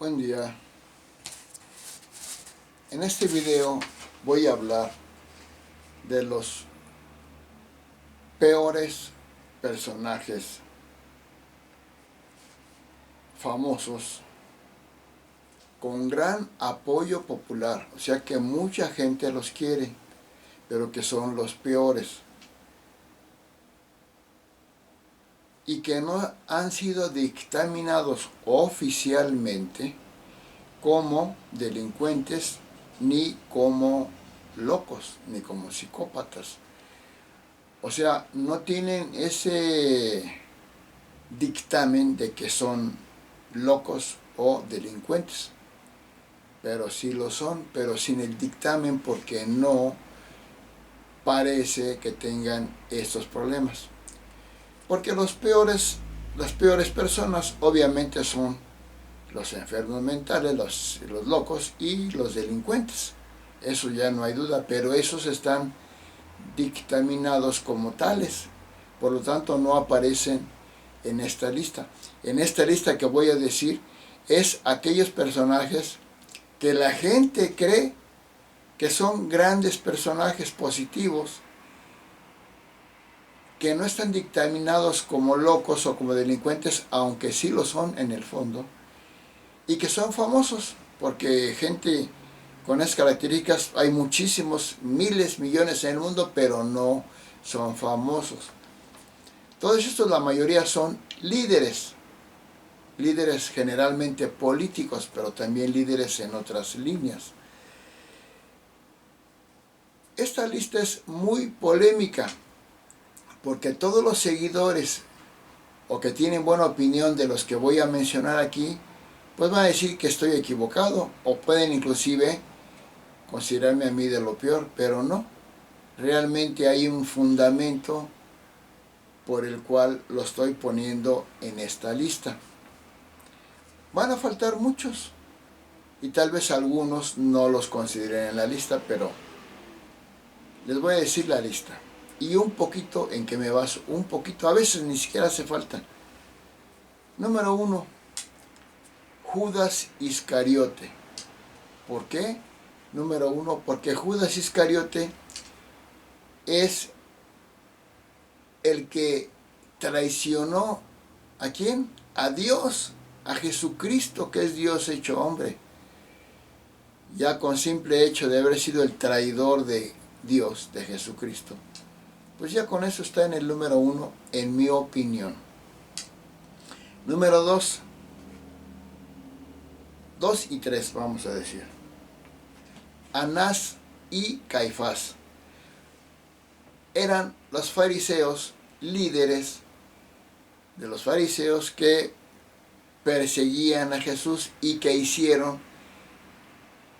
Buen día. En este video voy a hablar de los peores personajes famosos con gran apoyo popular, o sea que mucha gente los quiere, pero que son los peores y que no han sido dictaminados oficialmente como delincuentes, ni como locos, ni como psicópatas. O sea, no tienen ese dictamen de que son locos o delincuentes, pero sí lo son, pero sin el dictamen, porque no parece que tengan estos problemas. Porque las peores personas obviamente son los enfermos mentales, los locos y los delincuentes. Eso ya no hay duda, pero esos están dictaminados como tales. Por lo tanto, no aparecen en esta lista. En esta lista que voy a decir es aquellos personajes que la gente cree que son grandes personajes positivos, que no están dictaminados como locos o como delincuentes, aunque sí lo son en el fondo, y que son famosos, porque gente con esas características hay muchísimos, miles, millones en el mundo, pero no son famosos. Todos estos, la mayoría son líderes generalmente políticos, pero también líderes en otras líneas. Esta lista es muy polémica, porque todos los seguidores o que tienen buena opinión de los que voy a mencionar aquí, pues van a decir que estoy equivocado, o pueden inclusive considerarme a mí de lo peor, pero no. Realmente hay un fundamento por el cual lo estoy poniendo en esta lista. Van a faltar muchos, y tal vez algunos no los consideren en la lista, pero les voy a decir la lista. Y un poquito en que me baso, un poquito, a veces ni siquiera hace falta. Número 1, Judas Iscariote. ¿Por qué? Número 1, porque Judas Iscariote es el que traicionó ¿a quién? A Dios, a Jesucristo, que es Dios hecho hombre. Ya con simple hecho de haber sido el traidor de Dios, de Jesucristo, pues ya con eso está en el número 1, en mi opinión. Número 2 y 3 vamos a decir. Anás y Caifás eran los fariseos, líderes de los fariseos que perseguían a Jesús y que hicieron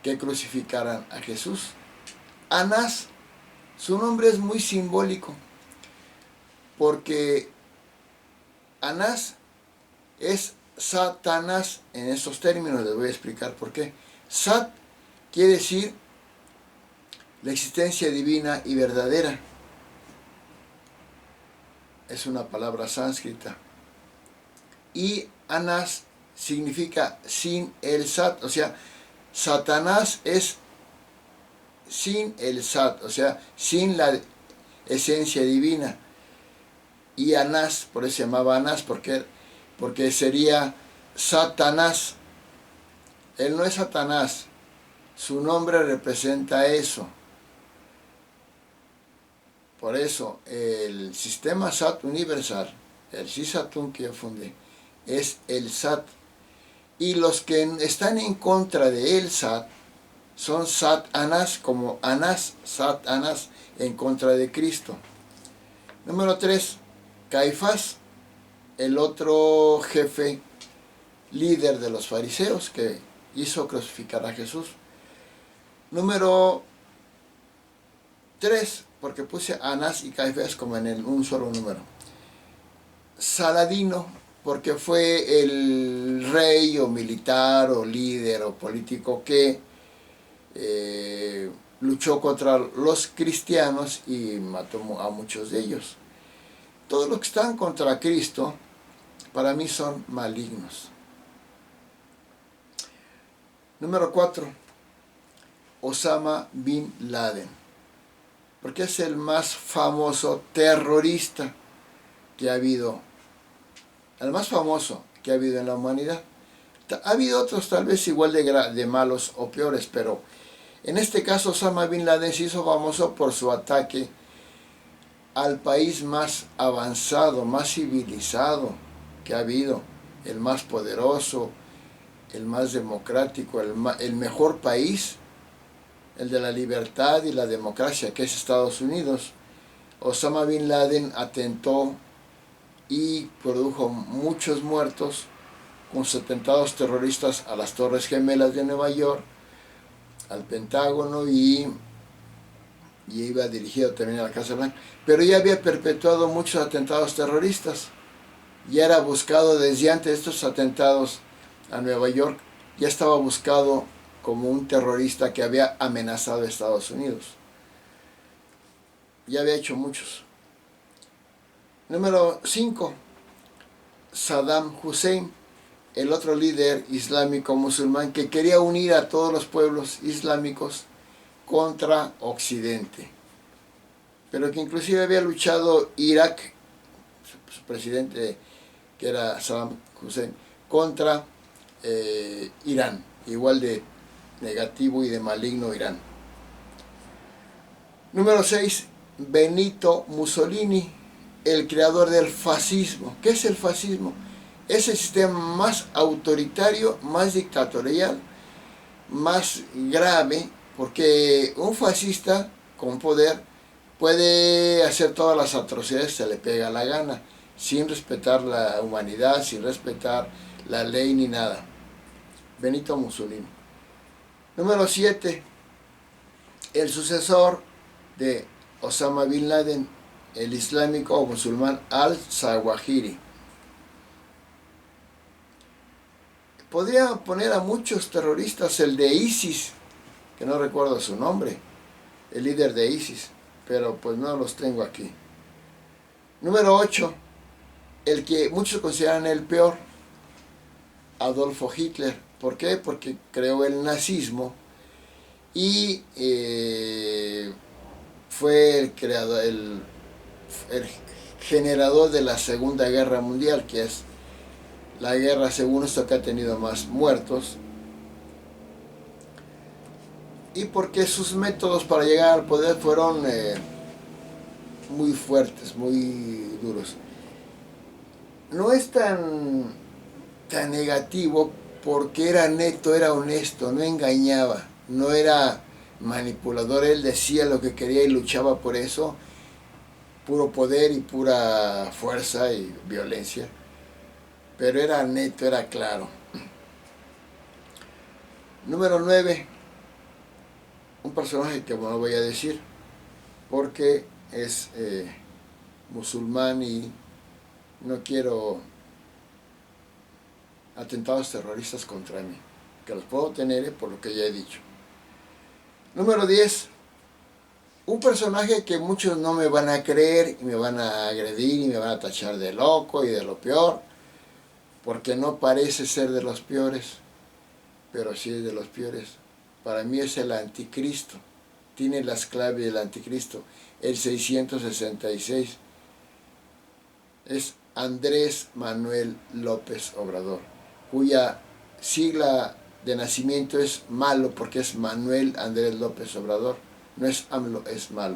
que crucificaran a Jesús. Anás, su nombre es muy simbólico, porque Anás es Satanás en estos términos. Les voy a explicar por qué. Sat quiere decir la existencia divina y verdadera. Es una palabra sánscrita. Y Anás significa sin el Sat, o sea, Satanás es sin el Sat, o sea, sin la esencia divina. Y Anás, por eso se llamaba Anás, porque sería Satanás. Él no es Satanás, su nombre representa eso. Por eso el sistema SAT universal, el SISATUN que yo fundé, es el SAT. Y los que están en contra de el SAT son Satanás, como Anás, Satanás, en contra de Cristo. Número 3, Caifás, el otro jefe, líder de los fariseos que hizo crucificar a Jesús. Número 3, porque puse Anás y Caifás como en un solo número. Saladino, porque fue el rey o militar o líder o político que luchó contra los cristianos y mató a muchos de ellos. Todos los que están contra Cristo, para mí son malignos. Número 4, Osama Bin Laden, porque es el más famoso terrorista que ha habido, el más famoso que ha habido en la humanidad. Ha habido otros tal vez igual de malos o peores, pero en este caso Osama Bin Laden se hizo famoso por su ataque al país más avanzado, más civilizado que ha habido, el más poderoso, el más democrático, el mejor país, el de la libertad y la democracia, que es Estados Unidos. Osama Bin Laden atentó y produjo muchos muertos con sus atentados terroristas a las Torres Gemelas de Nueva York, al Pentágono y iba dirigido también a la Casa Blanca. Pero ya había perpetuado muchos atentados terroristas. Ya era buscado desde antes de estos atentados a Nueva York. Ya estaba buscado como un terrorista que había amenazado a Estados Unidos. Ya había hecho muchos. Número 5. Saddam Hussein, el otro líder islámico musulmán que quería unir a todos los pueblos islámicos contra Occidente, pero que inclusive había luchado Irak, su presidente que era Saddam Hussein, contra Irán, igual de negativo y de maligno Irán. Número 6, Benito Mussolini, el creador del fascismo. ¿Qué es el fascismo? Es el sistema más autoritario, más dictatorial, más grave, porque un fascista con poder puede hacer todas las atrocidades, se le pega la gana, sin respetar la humanidad, sin respetar la ley ni nada. Benito Mussolini. Número 7, el sucesor de Osama Bin Laden, el islámico o musulmán al-Zawahiri. Podría poner a muchos terroristas, el de ISIS, que no recuerdo su nombre, el líder de ISIS, pero pues no los tengo aquí. Número 8, el que muchos consideran el peor, Adolfo Hitler. ¿Por qué? Porque creó el nazismo y fue el creador, el generador de la Segunda Guerra Mundial, que es la guerra, según esto, que ha tenido más muertos, y porque sus métodos para llegar al poder fueron muy fuertes, muy duros. No es tan negativo porque era neto, era honesto, no engañaba, no era manipulador, él decía lo que quería y luchaba por eso, puro poder y pura fuerza y violencia, pero era neto, era claro. Número 9, un personaje que no voy a decir porque es musulmán y no quiero atentados terroristas contra mí, que los puedo tener por lo que ya he dicho. Número 10, un personaje que muchos no me van a creer y me van a agredir y me van a tachar de loco y de lo peor, porque no parece ser de los peores, pero sí es de los peores. Para mí es el anticristo, tiene las claves del anticristo, el 666, es Andrés Manuel López Obrador, cuya sigla de nacimiento es malo porque es Manuel Andrés López Obrador, no es AMLO, es malo.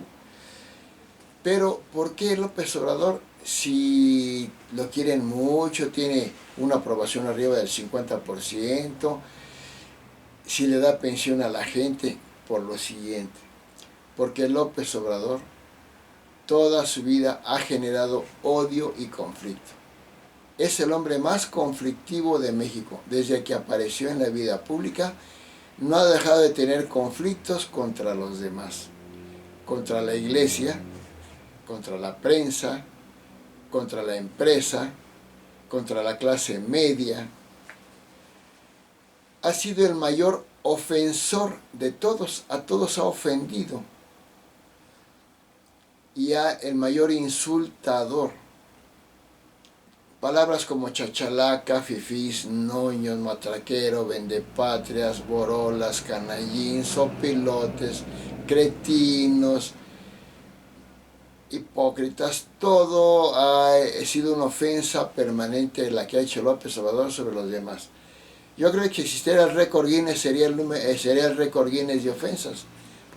Pero ¿por qué López Obrador? Si lo quieren mucho, tiene una aprobación arriba del 50%, si le da pensión a la gente, por lo siguiente, porque López Obrador toda su vida ha generado odio y conflicto. Es el hombre más conflictivo de México. Desde que apareció en la vida pública, no ha dejado de tener conflictos contra los demás, contra la iglesia, contra la prensa, contra la empresa, contra la clase media. Ha sido el mayor ofensor de todos, a todos ha ofendido, y el mayor insultador. Palabras como chachalaca, fifís, noños, matraquero, vendepatrias, borolas, canallín, sopilotes, cretinos, hipócritas, todo ha sido una ofensa permanente la que ha hecho López Obrador sobre los demás. Yo creo que si existiera el récord Guinness sería el récord Guinness de ofensas.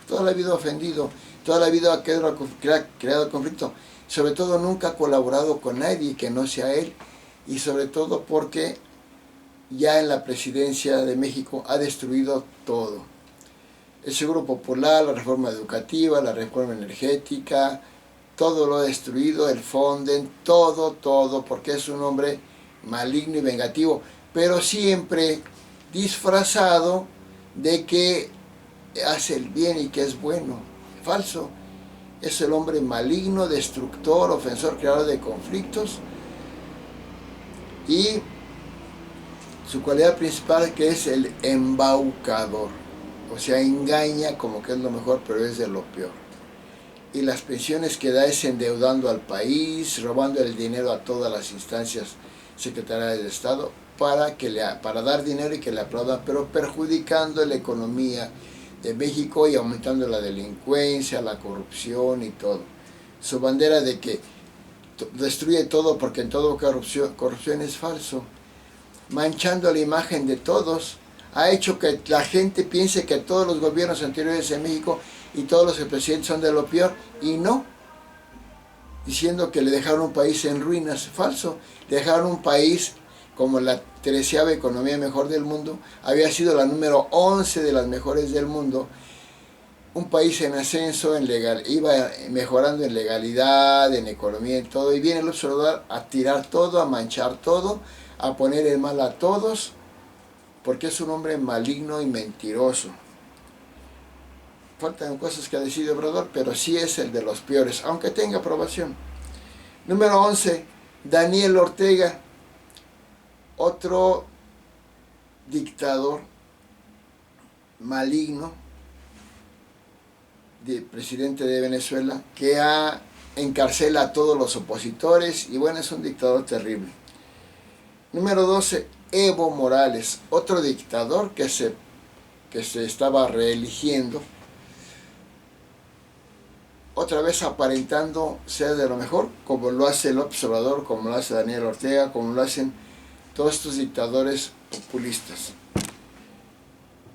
Toda la vida ha ofendido, toda la vida ha creado conflicto. Sobre todo nunca ha colaborado con nadie que no sea él. Y sobre todo porque ya en la presidencia de México ha destruido todo. El Seguro Popular, la reforma educativa, la reforma energética, todo lo ha destruido, el Fonden, todo, porque es un hombre maligno y vengativo, pero siempre disfrazado de que hace el bien y que es bueno. Falso. Es el hombre maligno, destructor, ofensor, creador de conflictos, y su cualidad principal que es el embaucador. O sea, engaña como que es lo mejor, pero es de lo peor. Y las pensiones que da es endeudando al país, robando el dinero a todas las instancias secretariales de Estado para dar dinero y que le aplaudan, pero perjudicando la economía de México y aumentando la delincuencia, la corrupción y todo. Su bandera de que destruye todo porque en todo corrupción es falso, manchando la imagen de todos, ha hecho que la gente piense que todos los gobiernos anteriores en México y todos los presidentes son de lo peor, y no, diciendo que le dejaron un país en ruinas. Falso. Le dejaron un país como la 13ª economía mejor del mundo, había sido la número 11 de las mejores del mundo, un país en ascenso, iba mejorando en legalidad, en economía, en todo, y viene el observador a tirar todo, a manchar todo, a poner el mal a todos, porque es un hombre maligno y mentiroso. Faltan cosas que ha decidido Obrador, pero sí es el de los peores, aunque tenga aprobación. Número 11, Daniel Ortega, otro dictador maligno, presidente de Venezuela, que encarcela a todos los opositores, y bueno, es un dictador terrible. Número 12, Evo Morales, otro dictador que se estaba reeligiendo, otra vez aparentando ser de lo mejor, como lo hace López Obrador, como lo hace Daniel Ortega, como lo hacen todos estos dictadores populistas.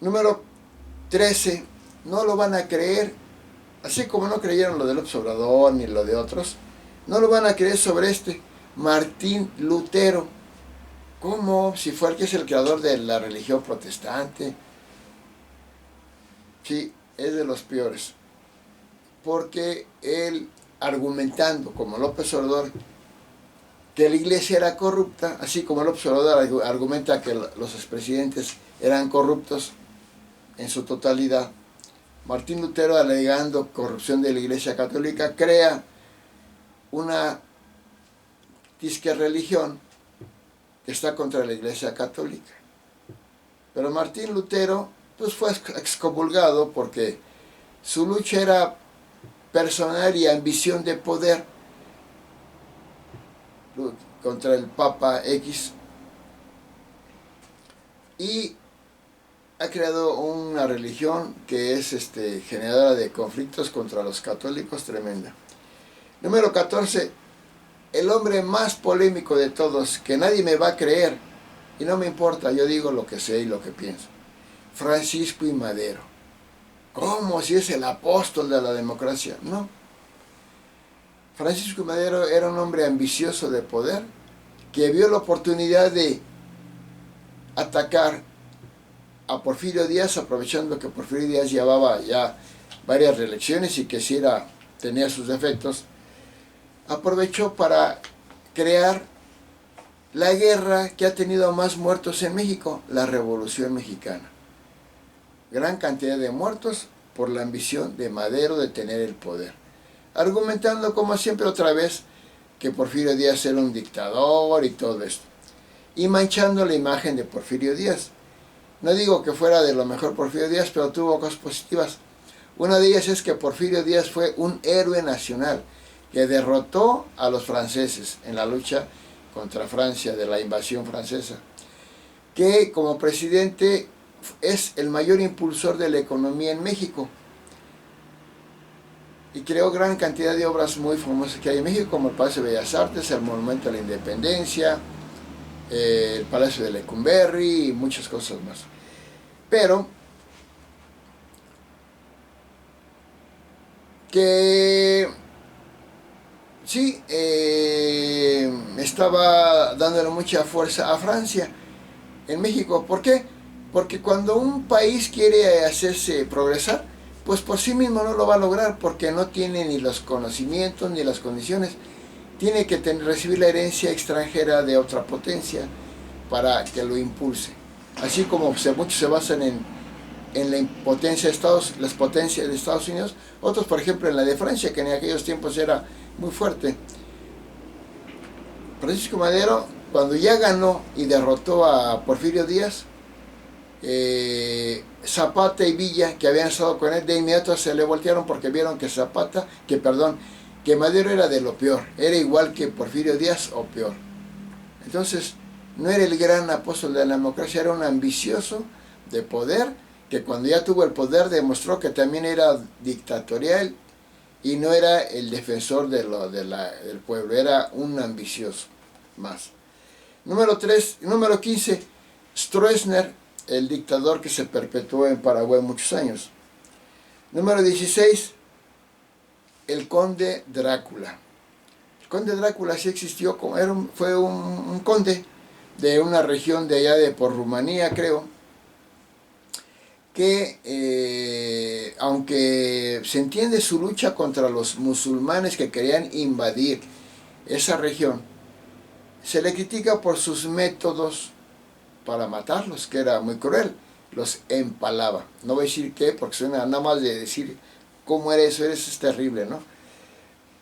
Número 13, no lo van a creer, así como no creyeron lo de López Obrador ni lo de otros, no lo van a creer sobre Martín Lutero. ¿Cómo? Si fue el que es el creador de la religión protestante. Sí, es de los peores. Porque él, argumentando, como López Obrador, que la iglesia era corrupta, así como López Obrador argumenta que los expresidentes eran corruptos en su totalidad, Martín Lutero, alegando corrupción de la iglesia católica, crea una disque religión que está contra la iglesia católica. Pero Martín Lutero pues fue excomulgado porque su lucha era personal y ambición de poder contra el Papa X, y ha creado una religión que es generadora de conflictos contra los católicos tremenda. Número 14, el hombre más polémico de todos, que nadie me va a creer, y no me importa, yo digo lo que sé y lo que pienso. Francisco I. Madero. ¿Cómo? Si es el apóstol de la democracia. No. Francisco I. Madero era un hombre ambicioso de poder, que vio la oportunidad de atacar a Porfirio Díaz, aprovechando que Porfirio Díaz llevaba ya varias reelecciones y que sí tenía sus defectos. Aprovechó para crear la guerra que ha tenido más muertos en México, la Revolución Mexicana. Gran cantidad de muertos por la ambición de Madero de tener el poder. Argumentando, como siempre otra vez, que Porfirio Díaz era un dictador y todo esto. Y manchando la imagen de Porfirio Díaz. No digo que fuera de lo mejor Porfirio Díaz, pero tuvo cosas positivas. Una de ellas es que Porfirio Díaz fue un héroe nacional, que derrotó a los franceses en la lucha contra Francia, de la invasión francesa, que como presidente es el mayor impulsor de la economía en México y creó gran cantidad de obras muy famosas que hay en México, como el Palacio de Bellas Artes, el Monumento a la Independencia, el Palacio de Lecumberri y muchas cosas más. Pero que sí, estaba dándole mucha fuerza a Francia en México. ¿Por qué? Porque cuando un país quiere hacerse progresar, pues por sí mismo no lo va a lograr, porque no tiene ni los conocimientos ni las condiciones. Tiene que recibir la herencia extranjera de otra potencia para que lo impulse. Así como muchos se basan en la impotencia de las potencias de Estados Unidos, otros por ejemplo en la de Francia, que en aquellos tiempos era muy fuerte. Francisco Madero, cuando ya ganó y derrotó a Porfirio Díaz, Zapata y Villa, que habían estado con él, de inmediato se le voltearon porque vieron que Madero era de lo peor, era igual que Porfirio Díaz o peor. Entonces, no era el gran apóstol de la democracia, era un ambicioso de poder, que cuando ya tuvo el poder demostró que también era dictatorial y no era el defensor del pueblo, era un ambicioso más. Número 15, Stroessner, el dictador que se perpetuó en Paraguay muchos años. Número 16, el conde Drácula. El conde Drácula sí existió, fue un conde de una región de allá por Rumanía, creo, que aunque se entiende su lucha contra los musulmanes que querían invadir esa región, se le critica por sus métodos para matarlos, que era muy cruel, los empalaba. No voy a decir qué, porque suena nada más de decir cómo era eso es terrible, ¿no?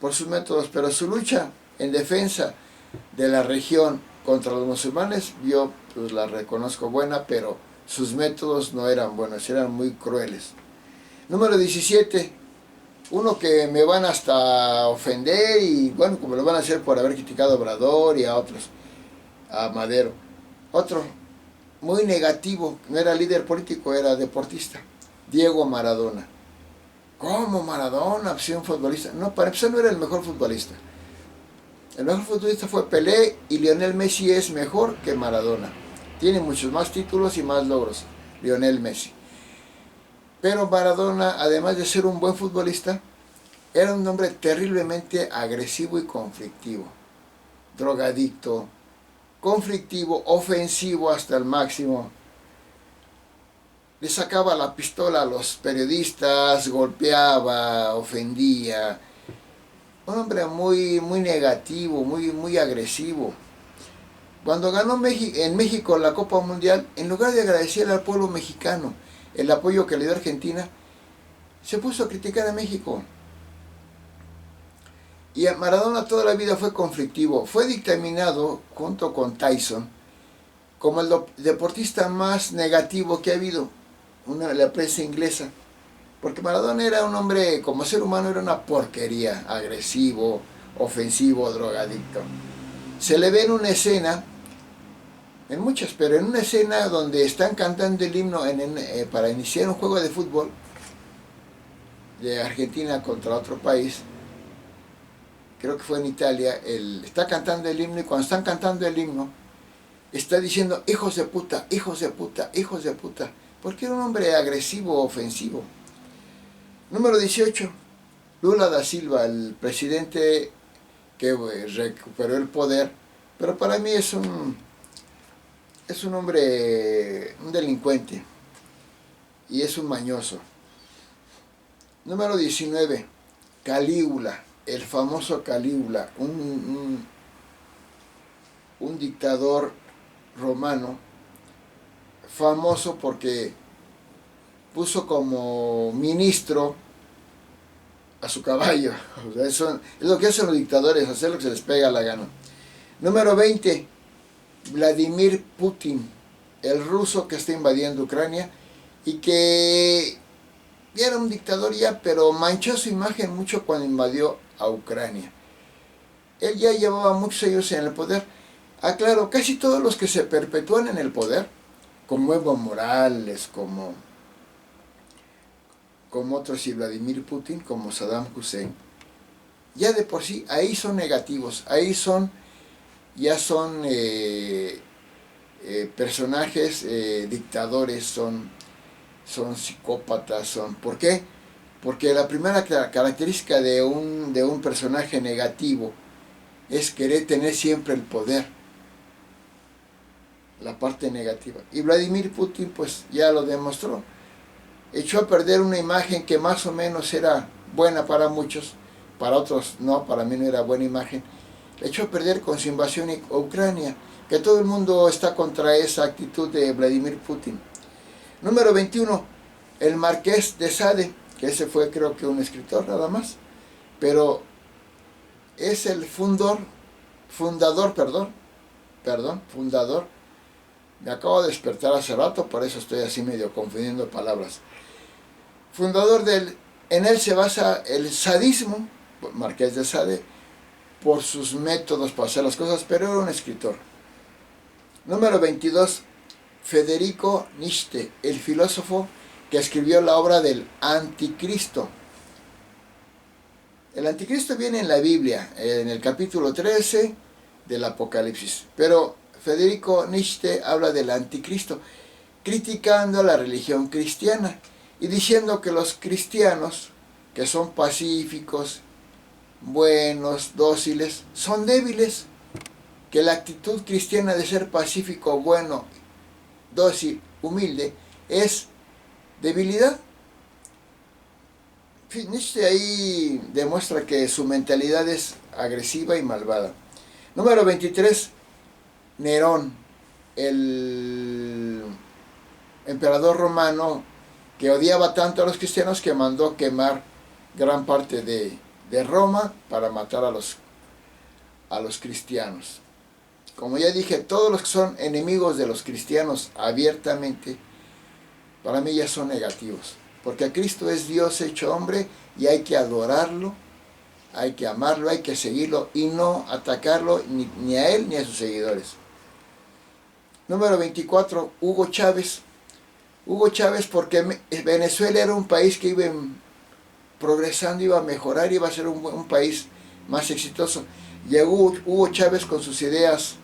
Por sus métodos, pero su lucha en defensa de la región contra los musulmanes, yo pues la reconozco buena, pero sus métodos no eran buenos, eran muy crueles. Número 17, uno que me van hasta ofender y bueno, como lo van a hacer por haber criticado a Obrador y a otros, a Madero. Otro, muy negativo, no era líder político, era deportista, Diego Maradona. ¿Cómo Maradona? Pues un futbolista. No, para empezar no era el mejor futbolista. El mejor futbolista fue Pelé y Lionel Messi es mejor que Maradona. Tiene muchos más títulos y más logros, Lionel Messi. Pero Maradona, además de ser un buen futbolista, era un hombre terriblemente agresivo y conflictivo. Drogadicto, conflictivo, ofensivo hasta el máximo. Le sacaba la pistola a los periodistas, golpeaba, ofendía. Un hombre muy negativo, muy agresivo. Cuando ganó en México la Copa Mundial, en lugar de agradecerle al pueblo mexicano el apoyo que le dio Argentina, se puso a criticar a México. Y Maradona toda la vida fue conflictivo. Fue dictaminado, junto con Tyson, como el deportista más negativo que ha habido, la prensa inglesa. Porque Maradona era un hombre, como ser humano, era una porquería, agresivo, ofensivo, drogadicto. Se le ve en una escena, en muchas, pero en una escena donde están cantando el himno para iniciar un juego de fútbol de Argentina contra otro país, creo que fue en Italia, está cantando el himno y cuando están cantando el himno, está diciendo hijos de puta, hijos de puta, hijos de puta, porque era un hombre agresivo, ofensivo. Número 18, Lula da Silva, el presidente que recuperó el poder, pero para mí es un hombre, un delincuente, y es un mañoso. Número 19, Calígula, el famoso Calígula, un dictador romano, famoso porque puso como ministro a su caballo. O sea, eso es lo que hacen los dictadores, hacer lo que se les pega la gana. Número 20, Vladimir Putin, el ruso que está invadiendo Ucrania y que era un dictador ya, pero manchó su imagen mucho cuando invadió a Ucrania. Él ya llevaba muchos años en el poder, Claro, casi todos los que se perpetúan en el poder, como Evo Morales, como otros y Vladimir Putin, como Saddam Hussein, ya de por sí ahí son negativos, ahí ya son personajes dictadores, son psicópatas, ¿por qué? Porque la primera característica de un personaje negativo es querer tener siempre el poder, la parte negativa. Y Vladimir Putin pues ya lo demostró. Echó a perder una imagen que más o menos era buena para muchos, para otros no, para mí no era buena imagen. La echó a perder con su invasión a Ucrania, que todo el mundo está contra esa actitud de Vladimir Putin. Número 21, el Marqués de Sade, que ese fue creo que un escritor nada más, pero es el fundador, me acabo de despertar hace rato, por eso estoy así medio confundiendo palabras. En él se basa el sadismo, Marqués de Sade, por sus métodos para hacer las cosas, pero era un escritor. Número 22, Federico Nietzsche, el filósofo que escribió la obra del Anticristo. El Anticristo viene en la Biblia, en el capítulo 13 del Apocalipsis, pero Federico Nietzsche habla del Anticristo, criticando la religión cristiana y diciendo que los cristianos, que son pacíficos, buenos, dóciles, son débiles, que la actitud cristiana de ser pacífico, bueno, dócil, humilde, es debilidad. Nietzsche ahí demuestra que su mentalidad es agresiva y malvada. Número 23, Nerón, el emperador romano que odiaba tanto a los cristianos que mandó quemar gran parte de Roma para matar a los cristianos. Como ya dije, todos los que son enemigos de los cristianos abiertamente, para mí ya son negativos. Porque Cristo es Dios hecho hombre y hay que adorarlo, hay que amarlo, hay que seguirlo y no atacarlo ni a él ni a sus seguidores. Número 24, Hugo Chávez. Hugo Chávez, porque Venezuela era un país que iba progresando, iba a mejorar, iba a ser un país más exitoso. Llegó Hugo Chávez con sus ideas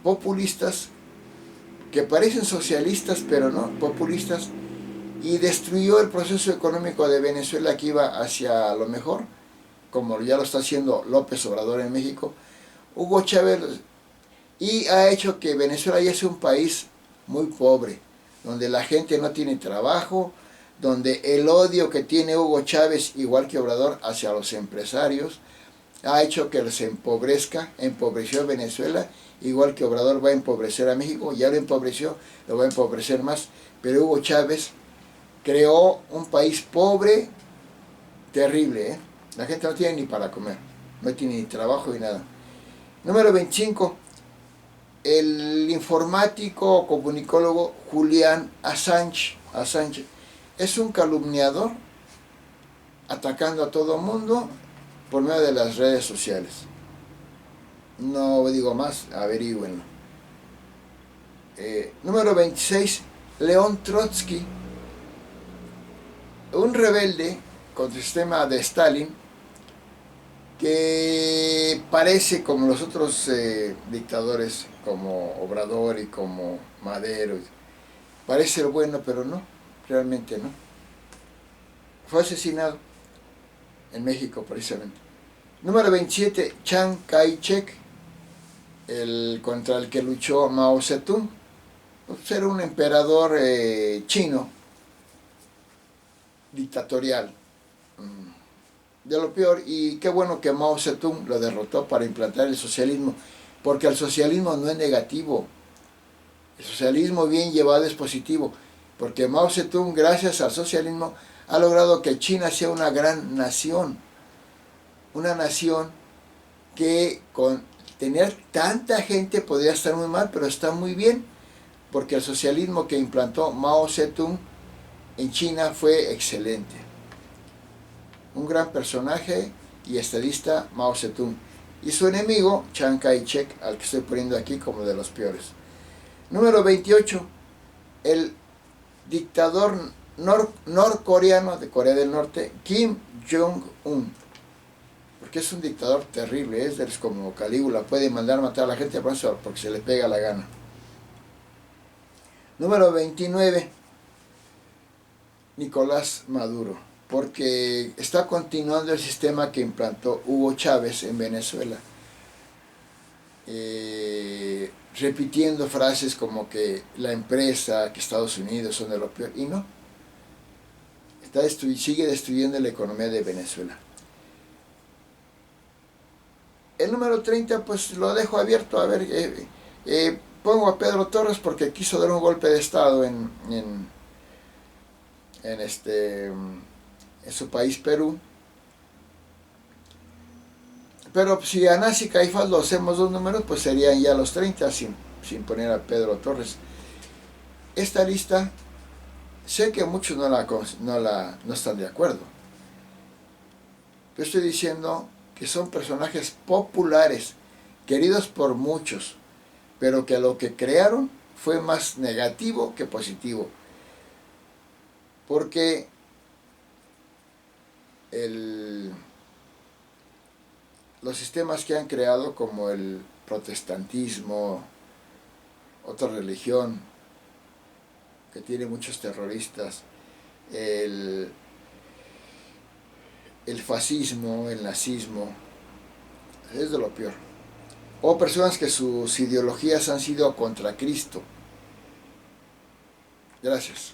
populistas, que parecen socialistas, pero no, populistas, y destruyó el proceso económico de Venezuela que iba hacia lo mejor, como ya lo está haciendo López Obrador en México. Hugo Chávez, y ha hecho que Venezuela ya sea un país muy pobre, donde la gente no tiene trabajo, donde el odio que tiene Hugo Chávez, igual que Obrador, hacia los empresarios, ha hecho que se empobreció Venezuela, igual que Obrador va a empobrecer a México, ya lo empobreció, lo va a empobrecer más, pero Hugo Chávez creó un país pobre, terrible, La gente no tiene ni para comer, no tiene ni trabajo ni nada. Número 25, el informático o comunicólogo Julian Assange es un calumniador atacando a todo mundo por medio de las redes sociales. No digo más, averígüenlo. Número 26, León Trotsky, un rebelde contra el sistema de Stalin, que parece como los otros dictadores, como Obrador y como Madero, parece bueno, pero no, realmente no. Fue asesinado en México precisamente. Número 27, Chiang Kai-shek, contra el que luchó Mao Zedong. Pues era un emperador chino, dictatorial, de lo peor, y qué bueno que Mao Zedong lo derrotó para implantar el socialismo, porque el socialismo no es negativo, el socialismo bien llevado es positivo, porque Mao Zedong, gracias al socialismo, ha logrado que China sea una gran nación, una nación que con tener tanta gente podría estar muy mal, pero está muy bien, porque el socialismo que implantó Mao Zedong en China fue excelente. Un gran personaje y estadista, Mao Zedong. y su enemigo, Chiang Kai-shek, al que estoy poniendo aquí como de los peores. Número 28, el dictador norcoreano de Corea del Norte, Kim Jong-un, porque es un dictador terrible, es como Calígula, puede mandar matar a la gente porque se le pega la gana. Número 29, Nicolás Maduro, porque está continuando el sistema que implantó Hugo Chávez en Venezuela, repitiendo frases como que la empresa, que Estados Unidos son de lo peor, y no, sigue destruyendo la economía de Venezuela. El número 30, pues lo dejo abierto, a ver, pongo a Pedro Torres porque quiso dar un golpe de estado en su país, Perú. Pero si a Nasi Caifás lo hacemos dos números, pues serían ya los 30 sin poner a Pedro Torres. Esta lista, sé que muchos no están de acuerdo. Pero estoy diciendo que son personajes populares, queridos por muchos, pero que lo que crearon fue más negativo que positivo. Porque los sistemas que han creado, como el protestantismo, otra religión que tiene muchos terroristas, el fascismo, el nazismo, es de lo peor. O personas que sus ideologías han sido contra Cristo. Gracias.